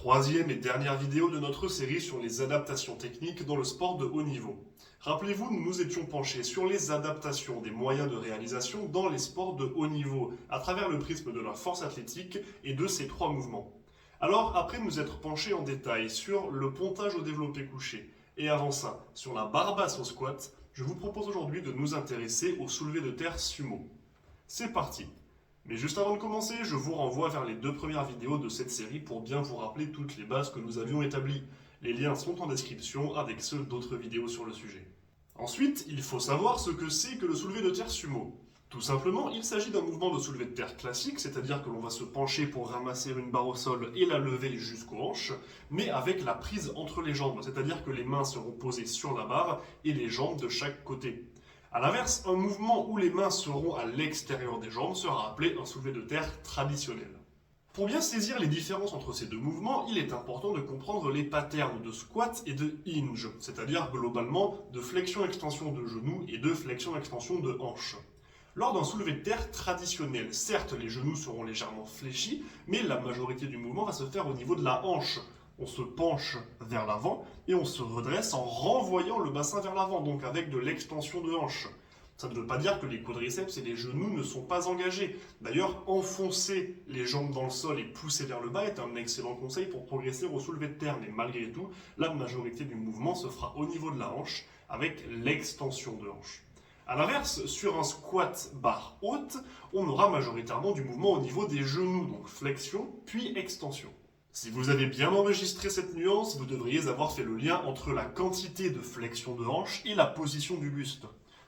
Troisième et dernière vidéo de notre série sur les adaptations techniques dans le sport de haut niveau. Rappelez-vous, nous nous étions penchés sur les adaptations des moyens de réalisation dans les sports de haut niveau, à travers le prisme de la force athlétique et de ces trois mouvements. Alors, après nous être penchés en détail sur le pontage au développé couché, et avant ça, sur la barre basse au squat, je vous propose aujourd'hui de nous intéresser au soulevé de terre sumo. C'est parti! Mais juste avant de commencer, je vous renvoie vers les deux premières vidéos de cette série pour bien vous rappeler toutes les bases que nous avions établies. Les liens sont en description avec ceux d'autres vidéos sur le sujet. Ensuite, il faut savoir ce que c'est que le soulevé de terre sumo. Tout simplement, il s'agit d'un mouvement de soulevé de terre classique, c'est-à-dire que l'on va se pencher pour ramasser une barre au sol et la lever jusqu'aux hanches, mais avec la prise entre les jambes, c'est-à-dire que les mains seront posées sur la barre et les jambes de chaque côté. A l'inverse, un mouvement où les mains seront à l'extérieur des jambes sera appelé un soulevé de terre traditionnel. Pour bien saisir les différences entre ces deux mouvements, il est important de comprendre les patterns de squat et de hinge, c'est-à-dire globalement de flexion-extension de genoux et de flexion-extension de hanches. Lors d'un soulevé de terre traditionnel, certes les genoux seront légèrement fléchis, mais la majorité du mouvement va se faire au niveau de la hanche. On se penche vers l'avant et on se redresse en renvoyant le bassin vers l'avant, donc avec de l'extension de hanche. Ça ne veut pas dire que les quadriceps et les genoux ne sont pas engagés. D'ailleurs, enfoncer les jambes dans le sol et pousser vers le bas est un excellent conseil pour progresser au soulevé de terre, mais malgré tout, la majorité du mouvement se fera au niveau de la hanche avec l'extension de hanche. A l'inverse, sur un squat barre haute, on aura majoritairement du mouvement au niveau des genoux, donc flexion puis extension. Si vous avez bien enregistré cette nuance, vous devriez avoir fait le lien entre la quantité de flexion de hanche et la position du buste.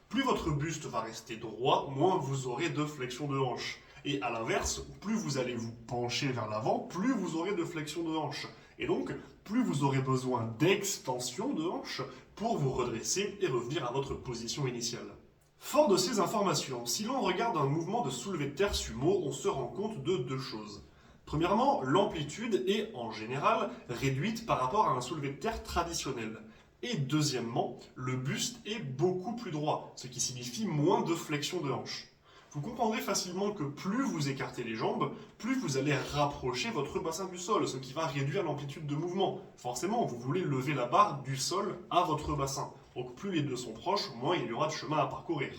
Plus votre buste va rester droit, moins vous aurez de flexion de hanche. Et à l'inverse, plus vous allez vous pencher vers l'avant, plus vous aurez de flexion de hanche. Et donc, plus vous aurez besoin d'extension de hanche pour vous redresser et revenir à votre position initiale. Fort de ces informations, si l'on regarde un mouvement de soulevé de terre sumo, on se rend compte de deux choses. Premièrement, l'amplitude est en général réduite par rapport à un soulevé de terre traditionnel. Et deuxièmement, le buste est beaucoup plus droit, ce qui signifie moins de flexion de hanche. Vous comprendrez facilement que plus vous écartez les jambes, plus vous allez rapprocher votre bassin du sol, ce qui va réduire l'amplitude de mouvement. Forcément, vous voulez lever la barre du sol à votre bassin. Donc plus les deux sont proches, moins il y aura de chemin à parcourir.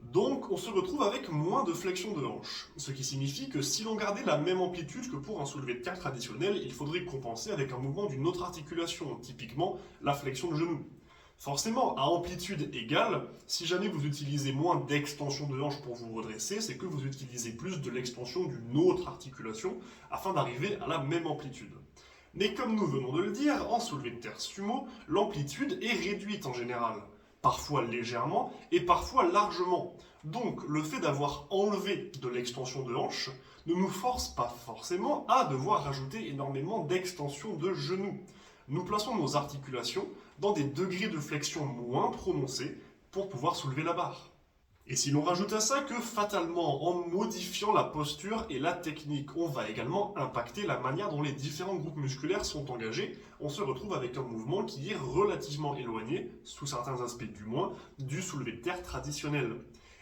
Donc on se retrouve avec moins de flexion de hanche, ce qui signifie que si l'on gardait la même amplitude que pour un soulevé de terre traditionnel, il faudrait compenser avec un mouvement d'une autre articulation, typiquement la flexion de genou. Forcément, à amplitude égale, si jamais vous utilisez moins d'extension de hanche pour vous redresser, c'est que vous utilisez plus de l'extension d'une autre articulation afin d'arriver à la même amplitude. Mais comme nous venons de le dire, en soulevé de terre sumo, l'amplitude est réduite en général. Parfois légèrement et parfois largement. Donc le fait d'avoir enlevé de l'extension de hanche ne nous force pas forcément à devoir rajouter énormément d'extension de genoux. Nous plaçons nos articulations dans des degrés de flexion moins prononcés pour pouvoir soulever la barre. Et si l'on rajoute à ça que fatalement, en modifiant la posture et la technique, on va également impacter la manière dont les différents groupes musculaires sont engagés, on se retrouve avec un mouvement qui est relativement éloigné, sous certains aspects du moins, du soulevé de terre traditionnel.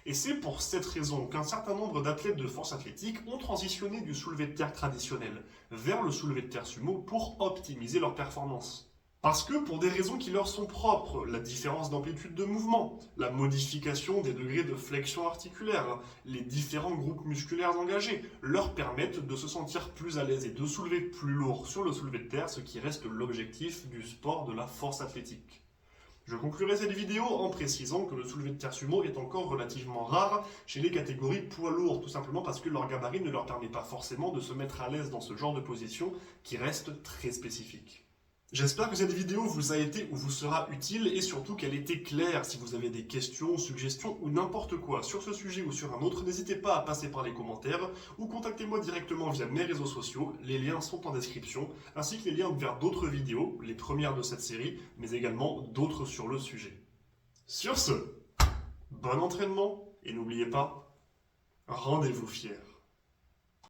Et c'est pour cette raison qu'un certain nombre d'athlètes de force athlétique ont transitionné du soulevé de terre traditionnel vers le soulevé de terre sumo pour optimiser leur performance. Parce que pour des raisons qui leur sont propres, la différence d'amplitude de mouvement, la modification des degrés de flexion articulaire, les différents groupes musculaires engagés leur permettent de se sentir plus à l'aise et de soulever plus lourd sur le soulevé de terre, ce qui reste l'objectif du sport de la force athlétique. Je conclurai cette vidéo en précisant que le soulevé de terre sumo est encore relativement rare chez les catégories poids lourds, tout simplement parce que leur gabarit ne leur permet pas forcément de se mettre à l'aise dans ce genre de position qui reste très spécifique. J'espère que cette vidéo vous a été ou vous sera utile et surtout qu'elle était claire. Si vous avez des questions, suggestions ou n'importe quoi sur ce sujet ou sur un autre, n'hésitez pas à passer par les commentaires ou contactez-moi directement via mes réseaux sociaux. Les liens sont en description, ainsi que les liens vers d'autres vidéos, les premières de cette série, mais également d'autres sur le sujet. Sur ce, bon entraînement et n'oubliez pas, rendez-vous fiers.